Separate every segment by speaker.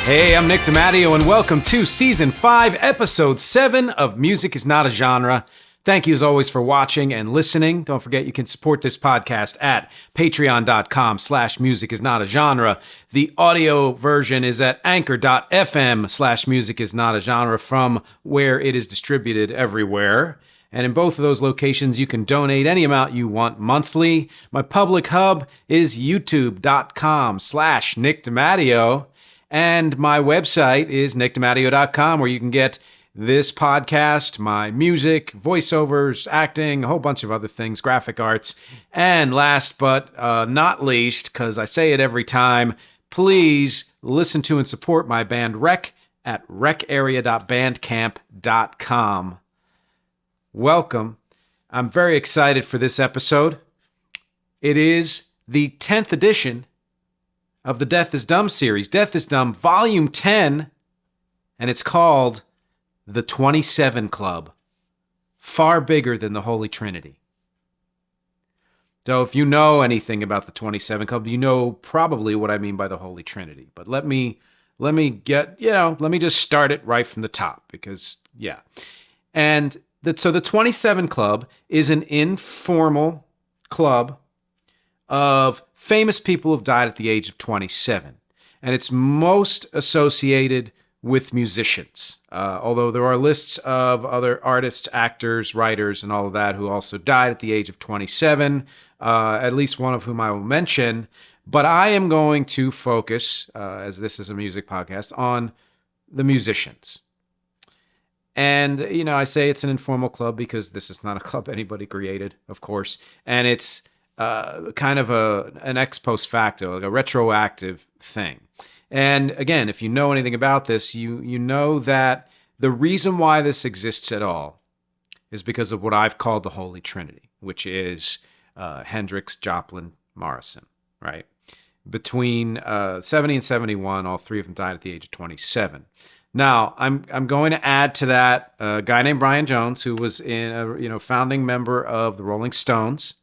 Speaker 1: Hey, I'm Nick DiMatteo, and welcome to Season 5, Episode 7 of Music is Not a Genre. Thank you, as always, for watching and listening. Don't forget you can support this podcast at patreon.com/musicisnotagenre. The audio version is at anchor.fm/musicisnotagenre, from where it is distributed everywhere. And in both of those locations, you can donate any amount you want monthly. My public hub is youtube.com/Nick DiMatteo. And my website is nickdimatteo.com, where you can get this podcast, my music, voiceovers, acting, a whole bunch of other things, graphic arts. And last but not least, because I say it every time, please listen to and support my band REC at recarea.bandcamp.com. Welcome. I'm very excited for this episode. It is the 10th edition of the Death is Dumb series, Death is Dumb Volume 10, and it's called The 27 Club, far bigger than the Holy Trinity. So if you know anything about the 27 Club, you know probably what I mean by the Holy Trinity. But let me just start it right from the top, because, yeah. And so the 27 Club is an informal club of famous people who've died at the age of 27. And it's most associated with musicians, although there are lists of other artists, actors, writers, and all of that who also died at the age of 27, at least one of whom I will mention. But I am going to focus, as this is a music podcast, on the musicians. And, I say it's an informal club because this is not a club anybody created, of course. And it's kind of an ex post facto, like a retroactive thing. And again, if you know anything about this, you know that the reason why this exists at all is because of what I've called the Holy Trinity, which is Hendrix, Joplin, Morrison, right? Between 70 and 71, all three of them died at the age of 27. Now, I'm going to add to that a guy named Brian Jones, who was founding member of the Rolling Stones,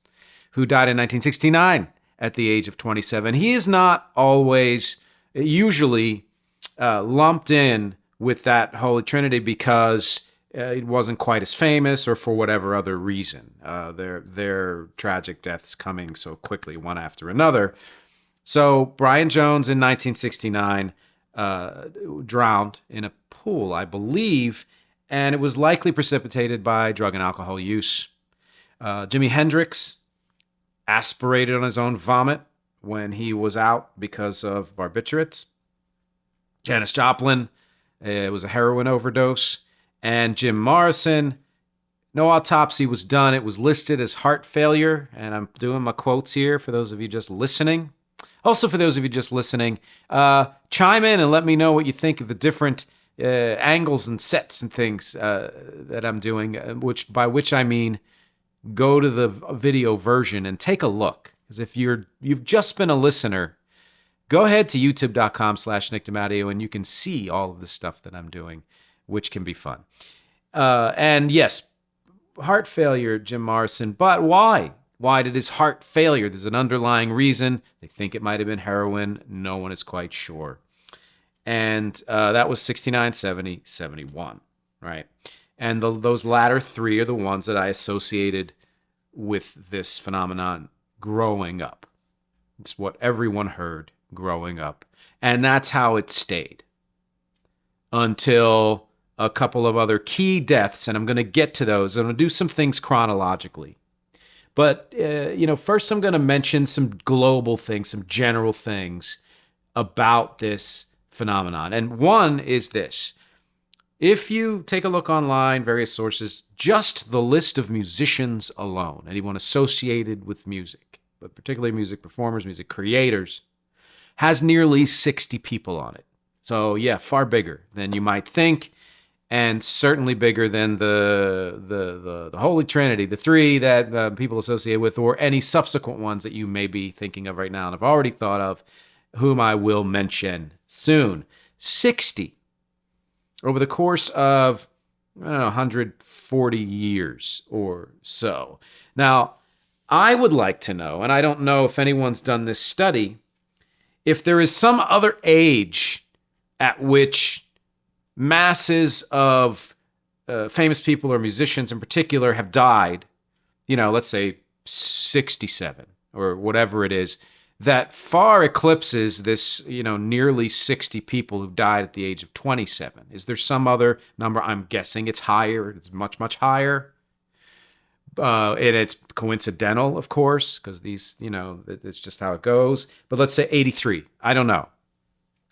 Speaker 1: who died in 1969 at the age of 27. He is not usually lumped in with that Holy Trinity because it wasn't quite as famous or for whatever other reason. Their tragic deaths coming so quickly, one after another. So Brian Jones in 1969 drowned in a pool, I believe, and it was likely precipitated by drug and alcohol use. Jimi Hendrix aspirated on his own vomit when he was out because of barbiturates. Janis Joplin, it was a heroin overdose. And Jim Morrison, no autopsy was done. It was listed as heart failure. And I'm doing my quotes here for those of you just listening. Also, for those of you just listening, chime in and let me know what you think of the different angles and sets and things that I'm doing, by which I mean go to the video version and take a look. Because if you've just been a listener, go ahead to youtube.com/Nick DiMatteo and you can see all of the stuff that I'm doing, which can be fun. And yes, heart failure, Jim Morrison. But why? Why did his heart failure? There's an underlying reason. They think it might have been heroin. No one is quite sure. And that was 69, 70, 71, right? And those latter three are the ones that I associated with this phenomenon growing up. It's what everyone heard growing up. And that's how it stayed until a couple of other key deaths. And I'm going to get to those. I'm going to do some things chronologically. But, first I'm going to mention some global things, some general things about this phenomenon. And one is this. If you take a look online, various sources, just the list of musicians alone, anyone associated with music, but particularly music performers, music creators, has nearly 60 people on it. So yeah, far bigger than you might think, and certainly bigger than the Holy Trinity, the three that people associate with, or any subsequent ones that you may be thinking of right now, and I've already thought of, whom I will mention soon. 60. Over the course of, 140 years or so. Now, I would like to know, and I don't know if anyone's done this study, if there is some other age at which masses of famous people or musicians in particular have died, let's say 67 or whatever it is, that far eclipses this, nearly 60 people who died at the age of 27. Is there some other number? I'm guessing it's higher. It's much, much higher. And it's coincidental, of course, because these, it's just how it goes. But let's say 83. I don't know.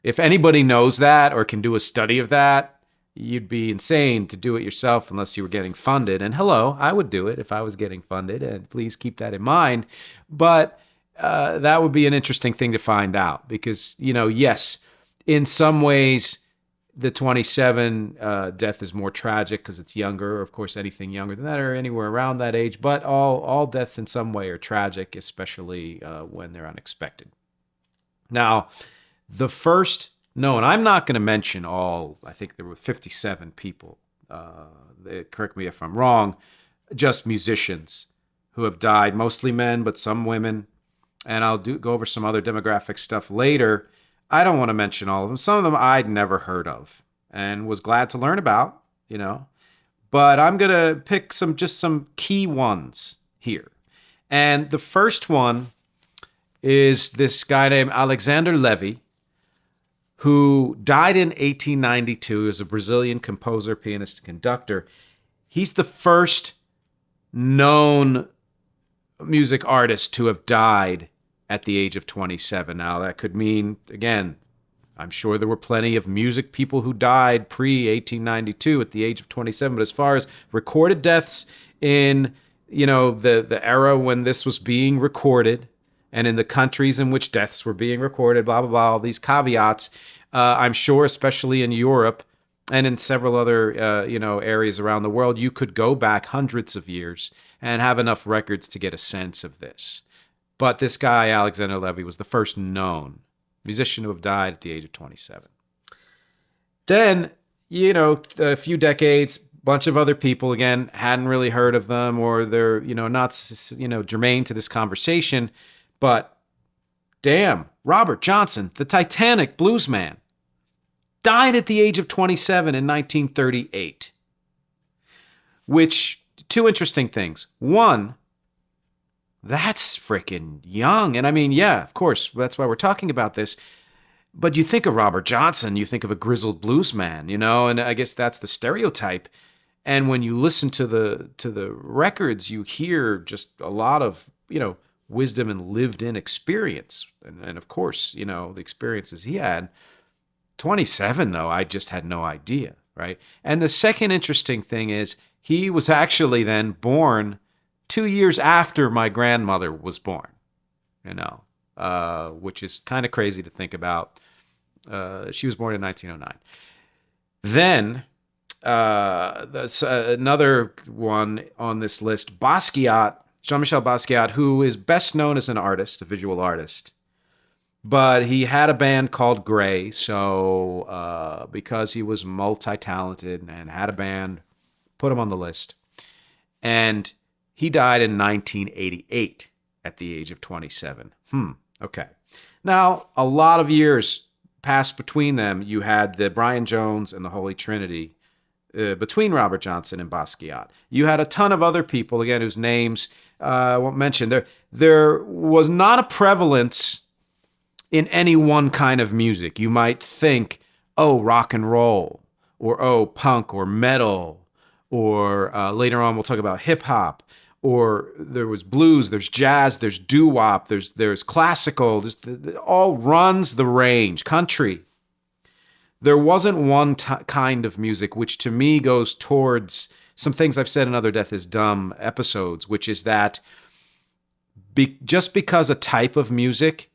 Speaker 1: If anybody knows that or can do a study of that, you'd be insane to do it yourself unless you were getting funded. And hello, I would do it if I was getting funded, and please keep that in mind. But that would be an interesting thing to find out because, yes, in some ways, the 27 death is more tragic because it's younger. Of course, anything younger than that or anywhere around that age. But all deaths in some way are tragic, especially when they're unexpected. Now, the first known, I'm not going to mention all, I think there were 57 people. Correct me if I'm wrong, just musicians who have died, mostly men, but some women. And I'll go over some other demographic stuff later. I don't want to mention all of them. Some of them I'd never heard of and was glad to learn about, But I'm going to pick some key ones here. And the first one is this guy named Alexander Levy, who died in 1892 as a Brazilian composer, pianist, and conductor. He's the first known music artist to have died at the age of 27. Now, that could mean, again, I'm sure there were plenty of music people who died pre-1892 at the age of 27. But as far as recorded deaths in, the era when this was being recorded and in the countries in which deaths were being recorded, blah, blah, blah, all these caveats, I'm sure, especially in Europe and in several other, areas around the world, you could go back hundreds of years and have enough records to get a sense of this. But this guy, Alexander Levy, was the first known musician to have died at the age of 27. Then, a few decades, bunch of other people, again, hadn't really heard of them or they're, not, germane to this conversation. But damn, Robert Johnson, the Titanic bluesman, died at the age of 27 in 1938. Which, two interesting things. One, that's freaking young. And I mean, yeah, of course, that's why we're talking about this. But you think of Robert Johnson, you think of a grizzled bluesman, and I guess that's the stereotype. And when you listen to the records, you hear just a lot of, wisdom and lived-in experience. And of course, the experiences he had. 27, though, I just had no idea, right? And the second interesting thing is he was actually then born 2 years after my grandmother was born, which is kind of crazy to think about. She was born in 1909. Then there's another one on this list, Basquiat, Jean-Michel Basquiat, who is best known as an artist, a visual artist. But he had a band called Gray, so because he was multi-talented and had a band, put him on the list. And he died in 1988 at the age of 27. Okay. Now, a lot of years passed between them. You had the Brian Jones and the Holy Trinity between Robert Johnson and Basquiat. You had a ton of other people, again, whose names I won't mention. There was not a prevalence in any one kind of music. You might think, oh, rock and roll, or oh, punk or metal, or later on we'll talk about hip hop, or there was blues, there's jazz, there's doo-wop, there's classical, all runs the range, country. There wasn't one kind of music, which to me goes towards some things I've said in other Death is Dumb episodes, which is that just because a type of music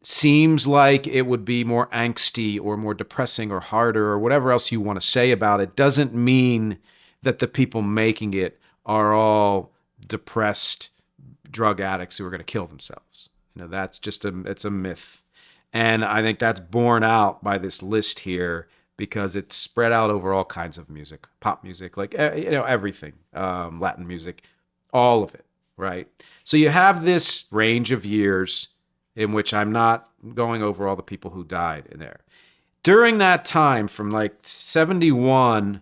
Speaker 1: seems like it would be more angsty or more depressing or harder or whatever else you want to say about it, doesn't mean that the people making it are all depressed drug addicts who are going to kill themselves. That's just it's a myth. And I think that's borne out by this list here because it's spread out over all kinds of music, pop music, like, everything, Latin music, all of it, right? So you have this range of years in which I'm not going over all the people who died in there. during that time, from like 71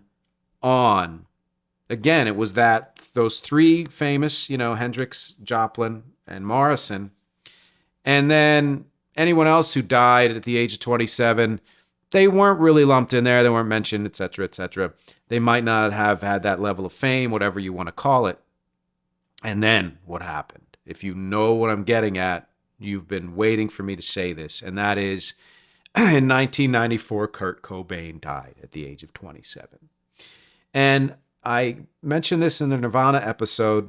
Speaker 1: on, again, it was those three famous, Hendrix, Joplin, and Morrison. And then anyone else who died at the age of 27, they weren't really lumped in there. They weren't mentioned, et cetera, et cetera. They might not have had that level of fame, whatever you want to call it. And then what happened? If you know what I'm getting at, you've been waiting for me to say this. And that is, in 1994, Kurt Cobain died at the age of 27. And I mentioned this in the Nirvana episode,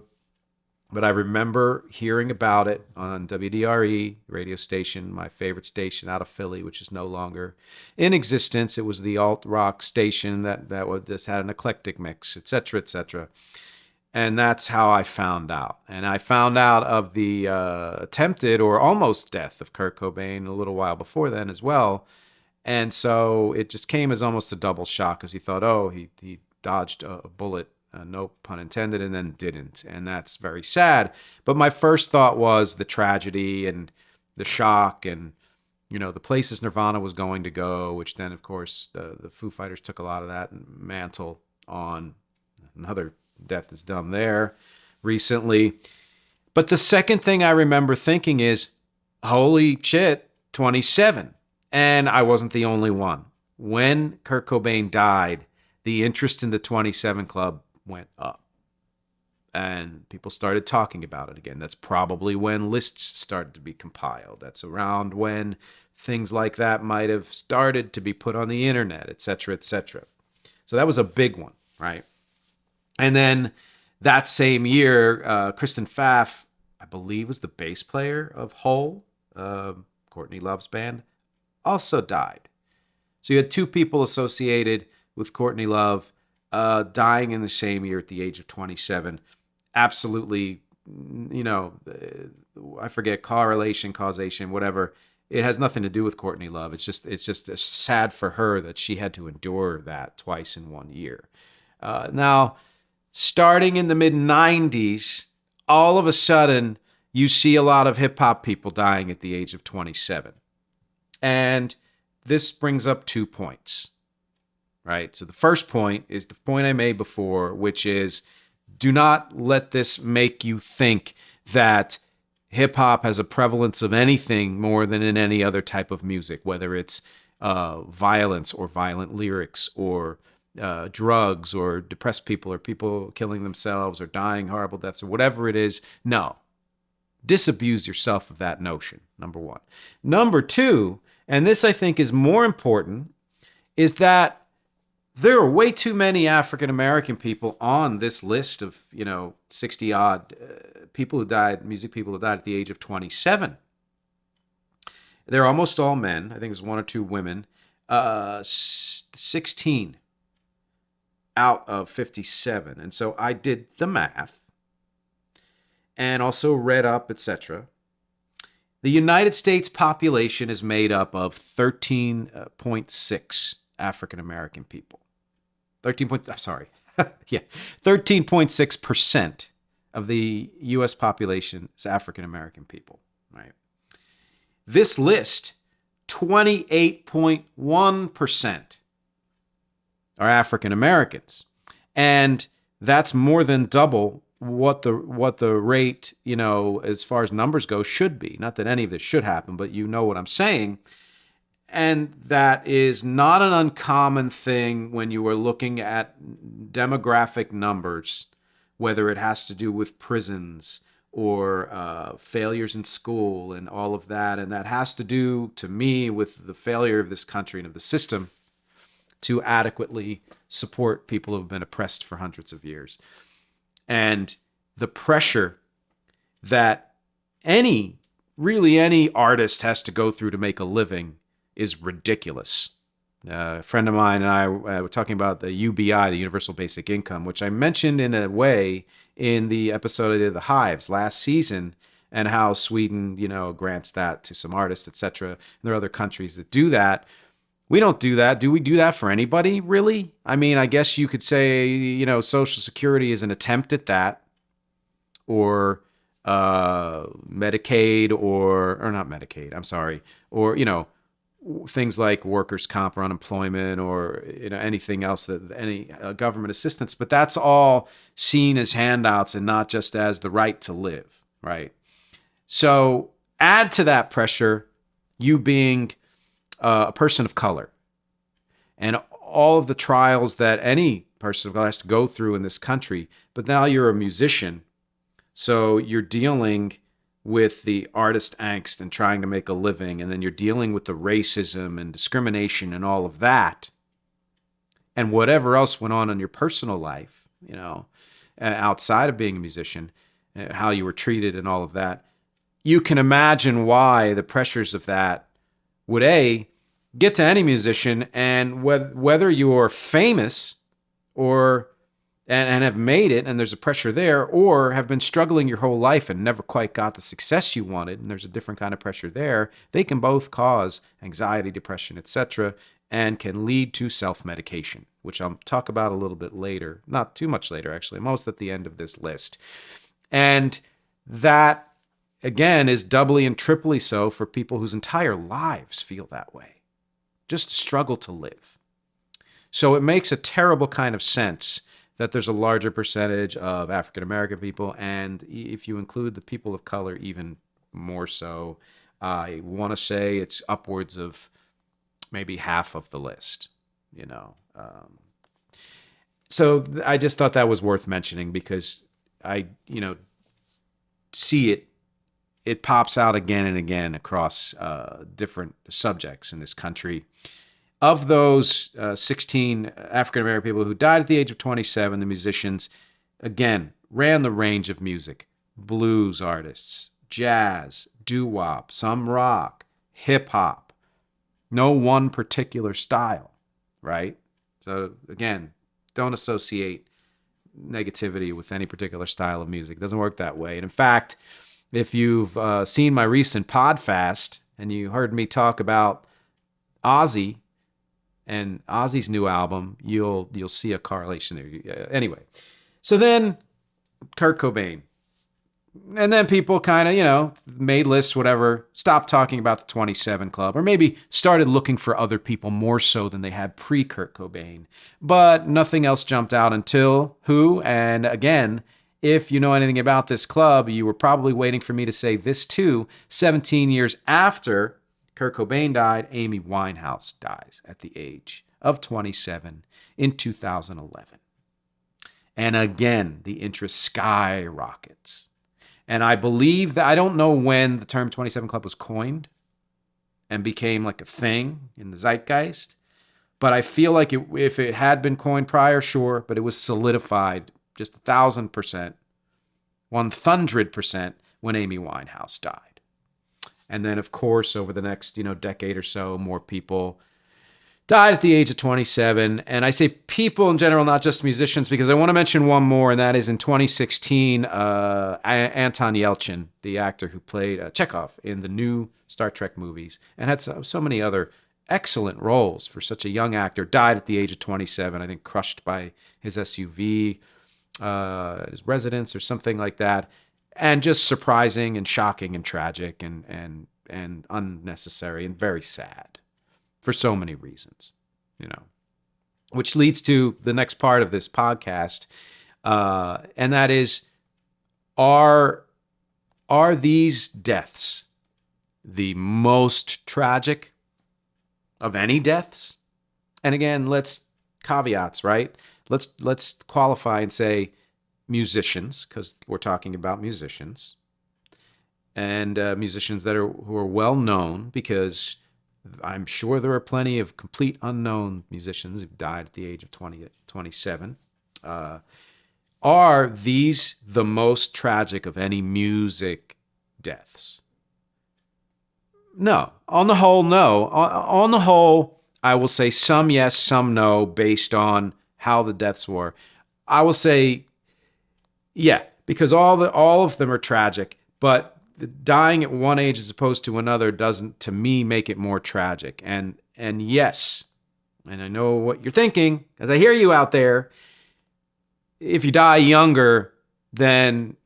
Speaker 1: but I remember hearing about it on WDRE radio station, my favorite station out of Philly, which is no longer in existence. It was the alt rock station that just had an eclectic mix, et cetera, et cetera. And that's how I found out. And I found out of the attempted or almost death of Kurt Cobain a little while before then as well. And so it just came as almost a double shock, because he thought, oh, he dodged a bullet, no pun intended, and then didn't. And that's very sad. But my first thought was the tragedy and the shock and, the places Nirvana was going to go, which then, of course, the Foo Fighters took a lot of that mantle on. Another death is dumb there recently. But the second thing I remember thinking is, holy shit, 27. And I wasn't the only one. When Kurt Cobain died, the interest in the 27 Club went up. And people started talking about it again. That's probably when lists started to be compiled. That's around when things like that might have started to be put on the internet, et cetera, et cetera. So that was a big one, right? And then that same year, Kristen Pfaff, I believe, was the bass player of Hole, Courtney Love's band, also died. So you had two people associated with Courtney Love dying in the same year at the age of 27. Absolutely, I forget, correlation, causation, whatever. It has nothing to do with Courtney Love. It's just sad for her that she had to endure that twice in 1 year. Now, starting in the mid-90s, all of a sudden, you see a lot of hip-hop people dying at the age of 27. And this brings up 2 points, right? So the first point is the point I made before, which is, do not let this make you think that hip-hop has a prevalence of anything more than in any other type of music, whether it's violence or violent lyrics or drugs or depressed people or people killing themselves or dying horrible deaths or whatever it is. No. Disabuse yourself of that notion, number one. Number two, and this I think is more important, is that there are way too many African American people on this list of, 60 odd people who died, music people who died at the age of 27. They're almost all men. I think there's one or two women. 16 out of 57. And so I did the math and also read up, etc. The United States population is made up of 13.6 African American people. 13.6% of the U.S. population is African American people, right? This list, 28.1% are African Americans, and that's more than double what the rate, as far as numbers go, should be. Not that any of this should happen, but you know what I'm saying. And that is not an uncommon thing when you are looking at demographic numbers, whether it has to do with prisons or failures in school and all of that. And that has to do, to me, with the failure of this country and of the system to adequately support people who have been oppressed for hundreds of years. And the pressure that any artist has to go through to make a living is ridiculous. A friend of mine and I were talking about the UBI, the Universal Basic Income, which I mentioned in a way in the episode I did The Hives last season, and how Sweden, grants that to some artists, etc. And there are other countries that do that. We don't do that. Do we do that for anybody, really? I mean, I guess you could say, Social Security is an attempt at that, or Medicaid, or not Medicaid, I'm sorry, or, things like workers' comp or unemployment or anything else, that any government assistance, but that's all seen as handouts and not just as the right to live, right? So add to that pressure you being a person of color and all of the trials that any person of color has to go through in this country, but now you're a musician, so you're dealing with the artist angst and trying to make a living, and then you're dealing with the racism and discrimination and all of that, and whatever else went on in your personal life, outside of being a musician, how you were treated and all of that. You can imagine why the pressures of that would get to any musician, and whether you're famous or and have made it, and there's a pressure there, or have been struggling your whole life and never quite got the success you wanted, and there's a different kind of pressure there. They can both cause anxiety, depression, etc., and can lead to self-medication, which I'll talk about a little bit later. Not too much later, actually, most at the end of this list. And that, again, is doubly and triply so for people whose entire lives feel that way, just struggle to live. So it makes a terrible kind of sense that there's a larger percentage of African-American people, and if you include the people of color, even more so. I want to say it's upwards of maybe half of the list, So I just thought that was worth mentioning because I, see it pops out again and again across different subjects in this country. Of those 16 African-American people who died at the age of 27, the musicians, again, ran the range of music. Blues artists, jazz, doo-wop, some rock, hip-hop. No one particular style, right? So, again, don't associate negativity with any particular style of music. It doesn't work that way. And in fact, if you've seen my recent Podfast and you heard me talk about Ozzy and Ozzy's new album, you'll see a correlation there. Anyway, so then Kurt Cobain. And then people kind of, made lists, whatever, stopped talking about the 27 Club, or maybe started looking for other people more so than they had pre-Kurt Cobain. But nothing else jumped out until who? And again, if you know anything about this club, you were probably waiting for me to say this too. 17 years after Kurt Cobain died, Amy Winehouse dies at the age of 27 in 2011. And again, the interest skyrockets. And I believe that, I don't know when the term 27 Club was coined and became like a thing in the zeitgeist, but I feel like if it had been coined prior, sure, but it was solidified just 1,000%, 100% when Amy Winehouse died. And then, of course, over the next, decade or so, more people died at the age of 27. And I say people in general, not just musicians, because I want to mention one more, and that is in 2016, Anton Yelchin, the actor who played Chekhov in the new Star Trek movies and had so many other excellent roles for such a young actor, died at the age of 27, I think crushed by his SUV, his residence or something like that. And just surprising and shocking and tragic and unnecessary and very sad for so many reasons, which leads to the next part of this podcast. And that is, are these deaths the most tragic of any deaths? And again, let's caveats, right? Let's qualify and say musicians, because we're talking about musicians, and musicians who are well known, because I'm sure there are plenty of complete unknown musicians who died at the age of 27. Are these the most tragic of any music deaths? No. On the whole, no. On the whole, I will say some yes, some no, based on how the deaths were. I will say yeah, because all of them are tragic, but dying at one age as opposed to another doesn't, to me, make it more tragic. And yes, and I know what you're thinking, because I hear you out there. If you die younger, then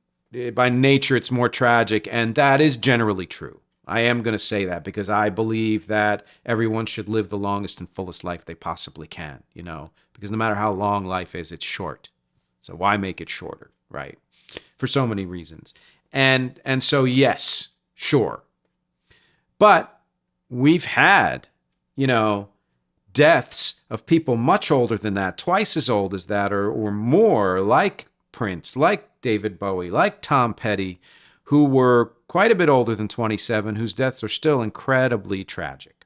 Speaker 1: by nature it's more tragic, and that is generally true. I am going to say that because I believe that everyone should live the longest and fullest life they possibly can, because no matter how long life is, it's short. So why make it shorter, right? For so many reasons. And so, yes, sure. But we've had, deaths of people much older than that, twice as old as that, or more, like Prince, like David Bowie, like Tom Petty, who were quite a bit older than 27, whose deaths are still incredibly tragic.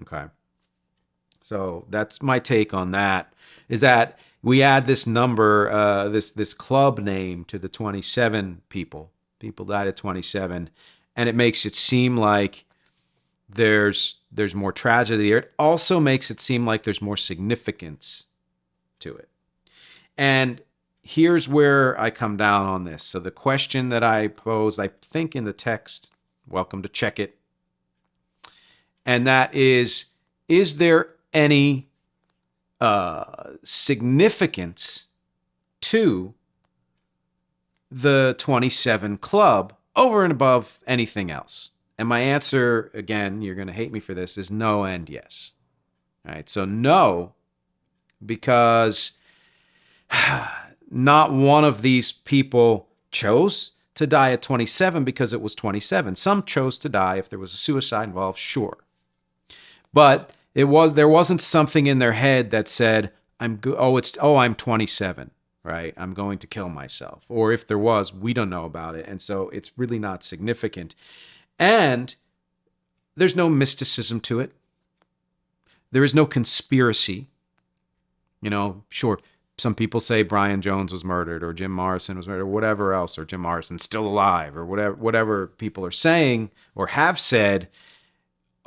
Speaker 1: Okay. So that's my take on that, is that we add this number, this club name to the 27 people. People died at 27, and it makes it seem like there's more tragedy. It also makes it seem like there's more significance to it. And here's where I come down on this. So the question that I pose, I think in the text, welcome to check it, and that is there any significance to the 27 club over and above anything else? And my answer, again, you're going to hate me for this, is no and yes. All right, so no, because not one of these people chose to die at 27 because it was 27. Some chose to die if there was a suicide involved, sure. But there wasn't something in their head that said, I'm 27, right? I'm going to kill myself. Or if there was, we don't know about it. And so it's really not significant. And there's no mysticism to it. There is no conspiracy. Sure, some people say Brian Jones was murdered or Jim Morrison was murdered or whatever else, or Jim Morrison's still alive or whatever people are saying or have said.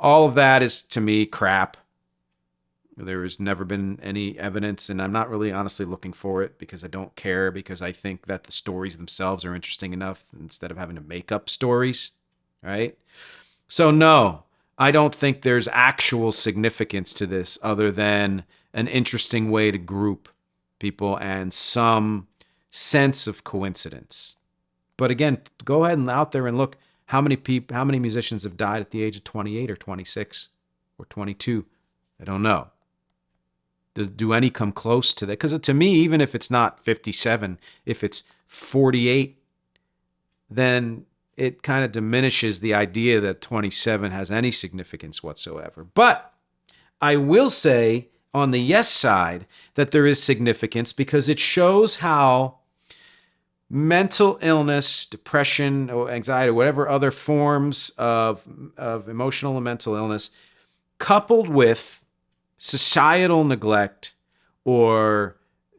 Speaker 1: All of that is, to me, crap. There has never been any evidence, and I'm not really honestly looking for it because I don't care, because I think that the stories themselves are interesting enough instead of having to make up stories, right? So no, I don't think there's actual significance to this other than an interesting way to group people and some sense of coincidence. But again, go ahead and out there and look how many musicians have died at the age of 28 or 26 or 22. I don't know. Do any come close to that? Because to me, even if it's not 57, if it's 48, then it kind of diminishes the idea that 27 has any significance whatsoever. But I will say on the yes side that there is significance, because it shows how mental illness, depression, or anxiety, or whatever other forms of emotional and mental illness, coupled with societal neglect or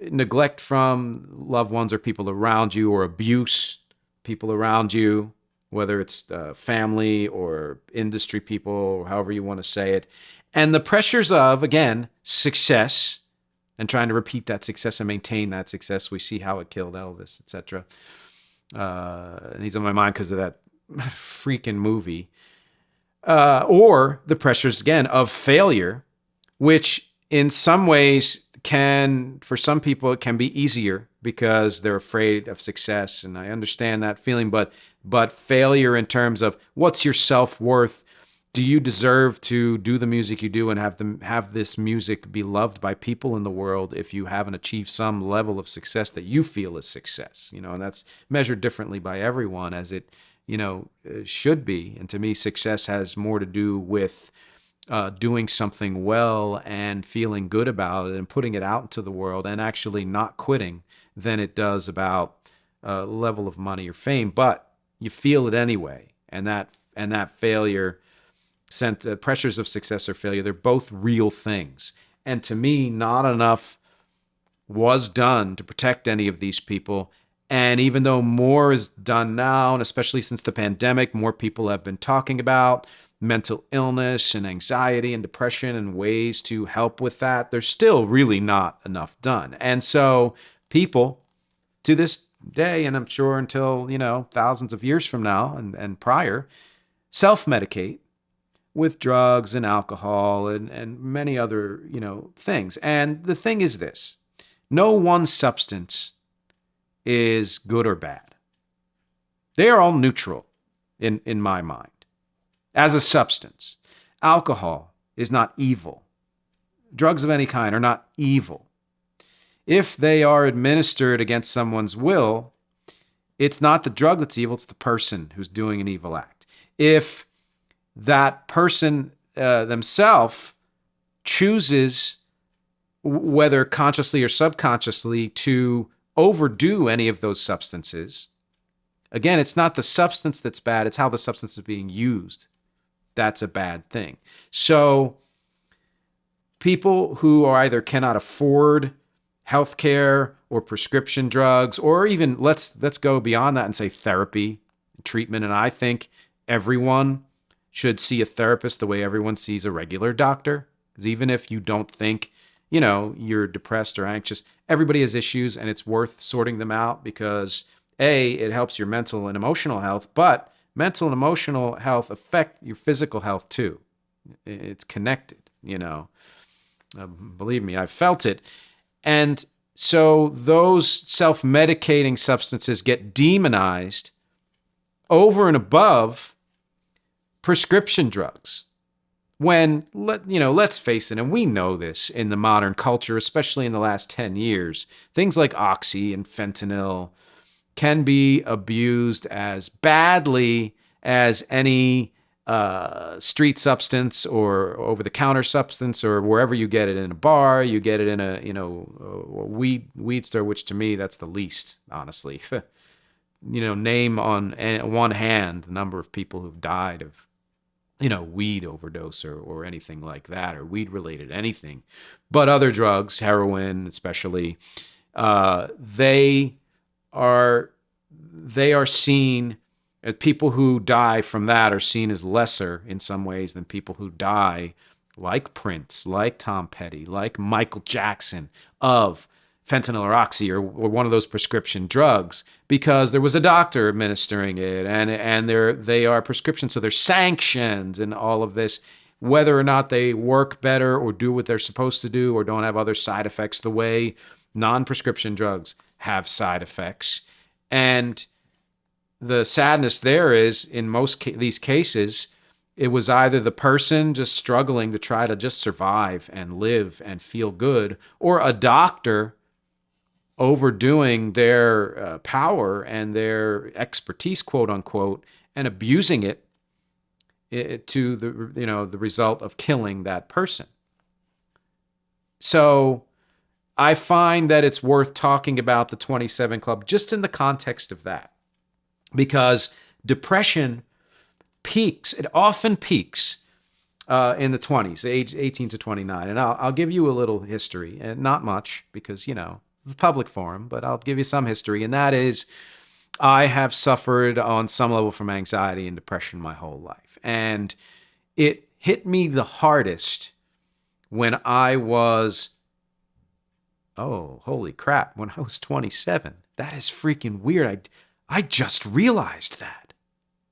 Speaker 1: neglect from loved ones or people around you, or abuse people around you, whether it's family or industry people, or however you want to say it, and the pressures of, again, success and trying to repeat that success and maintain that success. We see how it killed Elvis, etc. And he's on my mind because of that freaking movie. Or the pressures, again, of failure, which in some ways for some people, it can be easier because they're afraid of success. And I understand that feeling, but failure in terms of what's your self-worth? Do you deserve to do the music you do and have this music be loved by people in the world if you haven't achieved some level of success that you feel is success? And that's measured differently by everyone, as it, should be. And to me, success has more to do with doing something well and feeling good about it and putting it out into the world and actually not quitting than it does about level of money or fame. But you feel it anyway, and that failure, pressures of success or failure, they're both real things. And to me, not enough was done to protect any of these people. And even though more is done now, and especially since the pandemic, more people have been talking about mental illness and anxiety and depression and ways to help with that, there's still really not enough done. And so people to this day, and I'm sure until, thousands of years from now and prior, self-medicate with drugs and alcohol and many other, things. And the thing is this: no one substance is good or bad. They are all neutral in my mind. as a substance. Alcohol is not evil. Drugs of any kind are not evil. If they are administered against someone's will, it's not the drug that's evil, it's the person who's doing an evil act. If that person themselves chooses, whether consciously or subconsciously, to overdo any of those substances, again, it's not the substance that's bad, it's how the substance is being used. That's a bad thing. So people who either cannot afford healthcare or prescription drugs, or even let's go beyond that and say therapy, treatment. And I think everyone should see a therapist the way everyone sees a regular doctor. Because even if you don't think, you're depressed or anxious, everybody has issues, and it's worth sorting them out because A, it helps your mental and emotional health, but mental and emotional health affect your physical health too. It's connected, believe me, I've felt it. And so those self-medicating substances get demonized over and above prescription drugs. When, let's face it, and we know this in the modern culture, especially in the last 10 years, things like oxy and fentanyl can be abused as badly as any street substance or over-the-counter substance, or wherever you get it, in a bar, you get it in a weed store, which to me, that's the least, honestly. Name on one hand the number of people who've died of weed overdose or anything like that, or weed-related anything. But other drugs, heroin especially, they are seen, people who die from that are seen as lesser in some ways than people who die like Prince, like Tom Petty, like Michael Jackson, of fentanyl or oxy or one of those prescription drugs, because there was a doctor administering it, and they are prescriptions, so they're sanctioned and all of this, whether or not they work better or do what they're supposed to do or don't have other side effects the way non-prescription drugs have side effects. And the sadness there is, in most these cases, it was either the person just struggling to try to just survive and live and feel good, or a doctor overdoing their power and their expertise, quote unquote, and abusing it to the result of killing that person. So I find that it's worth talking about the 27 Club just in the context of that, because depression peaks. It often peaks in the 20s, age 18 to 29. And I'll give you a little history, and not much because, the public forum, but I'll give you some history. And that is, I have suffered on some level from anxiety and depression my whole life. And it hit me the hardest when I was, holy crap, when I was 27. That is freaking weird. I just realized that.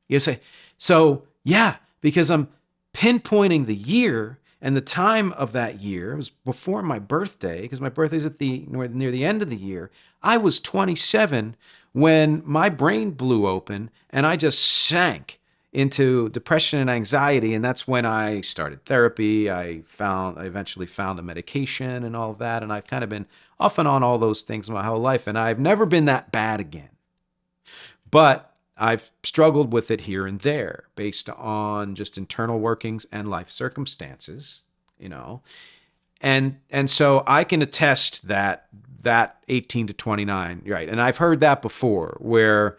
Speaker 1: You say, so yeah, because I'm pinpointing the year and the time of that year. It was before my birthday, because my birthday's at near the end of the year. I was 27 when my brain blew open and I just sank into depression and anxiety. And that's when I started therapy. I eventually found a medication and all of that. And I've kind of been off and on all those things my whole life. And I've never been that bad again. But I've struggled with it here and there based on just internal workings and life circumstances, And so I can attest that 18 to 29, right? And I've heard that before, where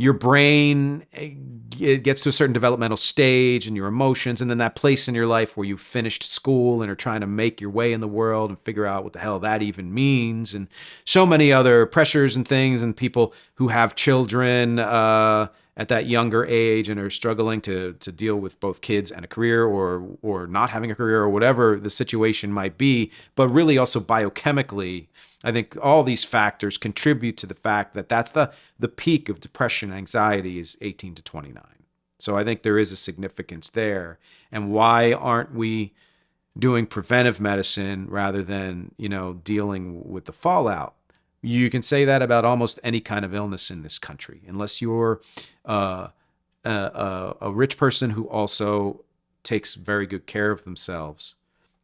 Speaker 1: your brain, it gets to a certain developmental stage, and your emotions, and then that place in your life where you've finished school and are trying to make your way in the world and figure out what the hell that even means, and so many other pressures and things, and people who have children at that younger age and are struggling to deal with both kids and a career, or not having a career, or whatever the situation might be. But really also biochemically, I think all these factors contribute to the fact that that's the peak of depression, anxiety is 18 to 29. So I think there is a significance there. And why aren't we doing preventive medicine rather than, dealing with the fallout? You can say that about almost any kind of illness in this country, unless you're a rich person who also takes very good care of themselves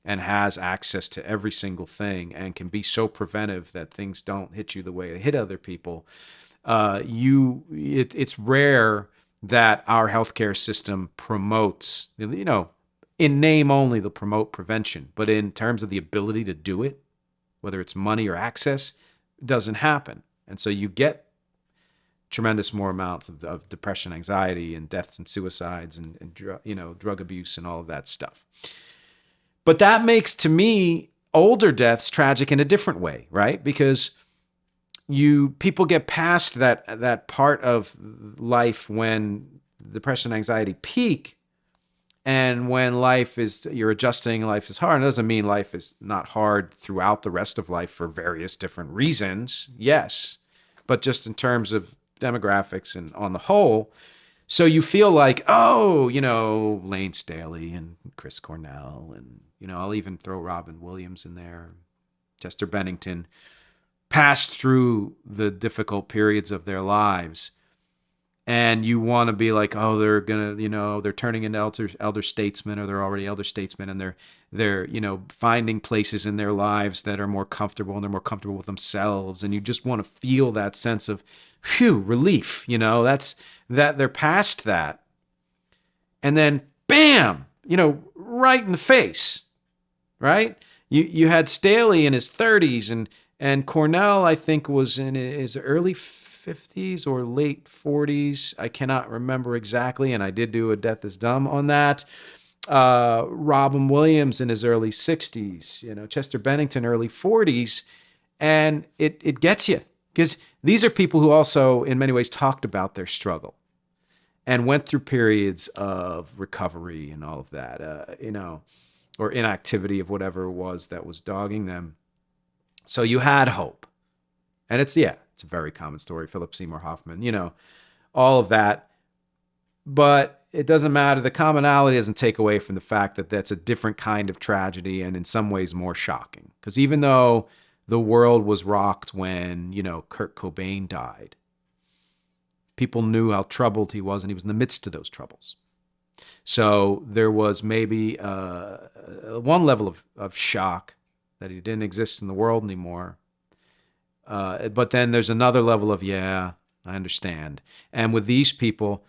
Speaker 1: and has access to every single thing and can be so preventive that things don't hit you the way they hit other people. It's rare that our healthcare system promotes, in name only, they'll promote prevention, but in terms of the ability to do it, whether it's money or access, it doesn't happen. And so you get tremendous more amounts of depression, anxiety, and deaths and suicides and drug abuse and all of that stuff. But that makes, to me, older deaths tragic in a different way, right? Because people get past that part of life when depression and anxiety peak, and when you're adjusting, life is hard. It doesn't mean life is not hard throughout the rest of life for various different reasons, yes, but just in terms of demographics and on the whole. So you feel like, Lane Staley and Chris Cornell, and I'll even throw Robin Williams in there, Chester Bennington, passed through the difficult periods of their lives, and you want to be like, oh, they're gonna, they're turning into elder statesmen, or they're already elder statesmen, and they're finding places in their lives that are more comfortable, and they're more comfortable with themselves, and you just want to feel that sense of, phew, relief. That's that they're past that, and then bam, right in the face, right? You had Staley in his 30s, and Cornell, I think, was in his early 50s or late 40s. I cannot remember exactly, and I did do a Death is Dumb on that. Robin Williams in his early 60s, Chester Bennington early 40s, and it gets you, because these are people who also, in many ways, talked about their struggle and went through periods of recovery and all of that, or inactivity of whatever it was that was dogging them. So you had hope. And it's a very common story. Philip Seymour Hoffman, all of that. But it doesn't matter. The commonality doesn't take away from the fact that that's a different kind of tragedy, and in some ways more shocking. Because even though the world was rocked when, Kurt Cobain died, people knew how troubled he was, and he was in the midst of those troubles. So there was maybe one level of shock that he didn't exist in the world anymore. But then there's another level of, I understand. And with these people,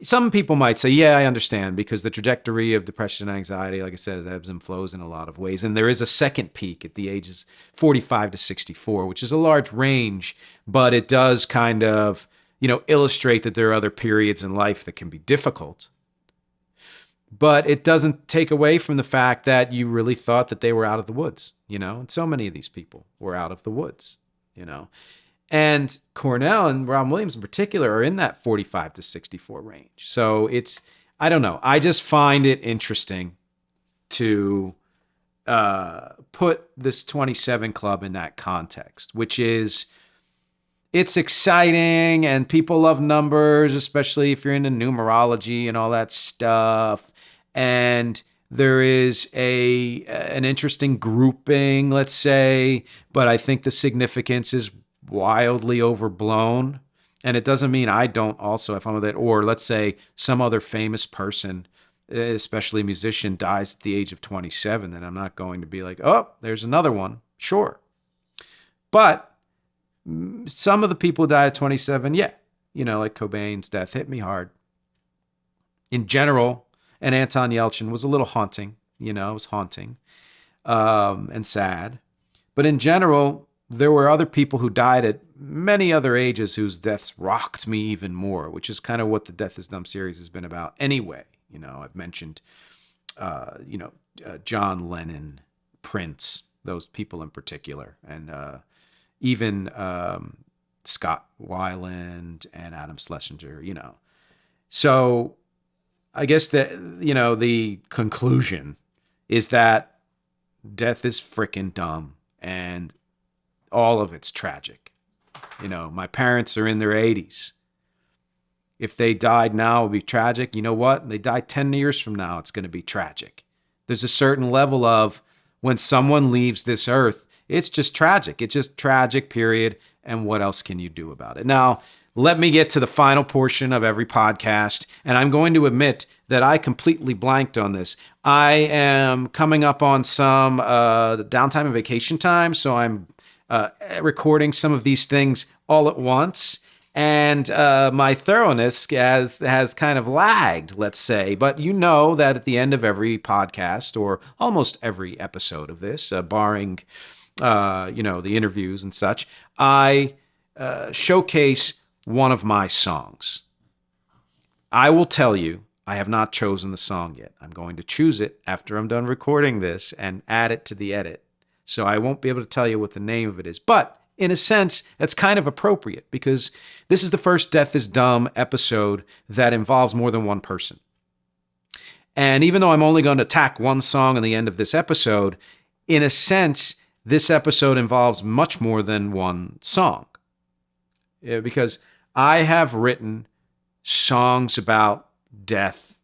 Speaker 1: some people might say, I understand, because the trajectory of depression and anxiety, like I said, ebbs and flows in a lot of ways. And there is a second peak at the ages 45 to 64, which is a large range, but it does kind of, illustrate that there are other periods in life that can be difficult. But it doesn't take away from the fact that you really thought that they were out of the woods, and so many of these people were out of the woods, and Cornell and Robin Williams in particular are in that 45 to 64 range. So I don't know. I just find it interesting to put this 27 Club in that context, which is, it's exciting and people love numbers, especially if you're into numerology and all that stuff. And there is an interesting grouping, let's say, but I think the significance is wildly overblown. And it doesn't mean I don't also have fun with it. Or let's say some other famous person, especially a musician, dies at the age of 27, then I'm not going to be like, oh, there's another one. Sure. But some of the people who died at 27, like Cobain's death hit me hard. In general, and Anton Yelchin was a little haunting, it was haunting and sad. But in general, there were other people who died at many other ages whose deaths rocked me even more, which is kind of what the Death is Dumb series has been about anyway. I've mentioned, John Lennon, Prince, those people in particular, and even Scott Weiland and Adam Schlesinger, So I guess that, the conclusion is that death is freaking dumb and all of it's tragic. My parents are in their 80s. If they died now, it would be tragic. You know what? They die 10 years from now, it's going to be tragic. There's a certain level of when someone leaves this earth, it's just tragic. It's just tragic, period. And what else can you do about it? Now, let me get to the final portion of every podcast, and I'm going to admit that I completely blanked on this. I am coming up on some downtime and vacation time, so I'm recording some of these things all at once, and my thoroughness has kind of lagged, let's say. But you know that at the end of every podcast, or almost every episode of this, barring the interviews and such, I showcase one of my songs. I will tell you, I have not chosen the song yet. I'm going to choose it after I'm done recording this and add it to the edit. So I won't be able to tell you what the name of it is. But in a sense, that's kind of appropriate because this is the first Death is Dumb episode that involves more than one person. And even though I'm only going to tack one song in the end of this episode, in a sense, this episode involves much more than one song. Because I have written songs about death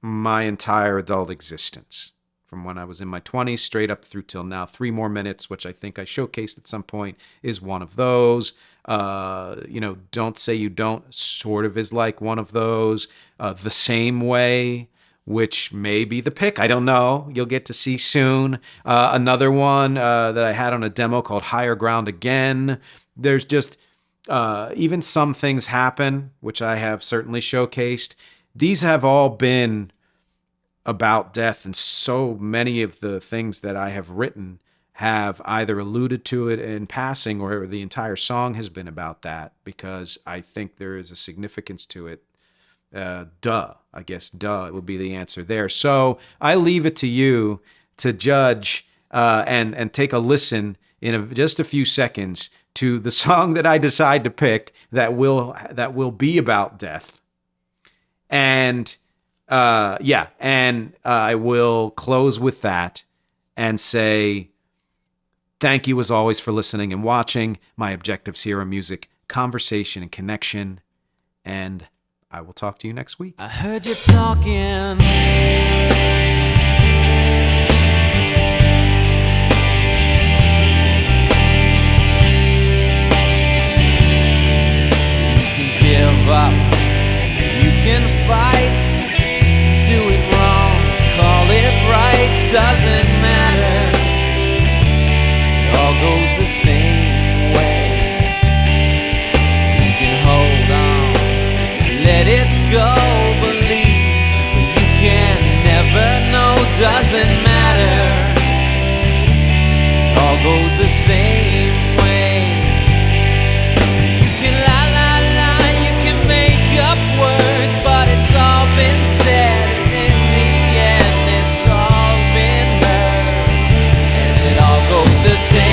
Speaker 1: my entire adult existence, from when I was in my 20s straight up through till now. 3 More Minutes, which I think I showcased at some point, is one of those. Don't Say You Don't sort of is like one of those. The Same Way, which may be the pick. I don't know. You'll get to see soon. Another one that I had on a demo called Higher Ground Again. There's just even Some Things Happen, which I have certainly showcased. These have all been about death, and so many of the things that I have written have either alluded to it in passing or the entire song has been about that, because I think there is a significance to it. I guess it would be the answer there. So I leave it to you to judge and take a listen in just a few seconds to the song that I decide to pick that will be about death. And I will close with that and say thank you as always for listening and watching. My objectives here are music, conversation, and connection. And I will talk to you next week.
Speaker 2: I heard you talking. Give up, you can fight, do it wrong, call it right, doesn't matter, it all goes the same way. You can hold on, let it go, believe, but you can never know, doesn't matter, it all goes the same way. Words, but it's all been said, and in the end it's all been heard, and it all goes the same.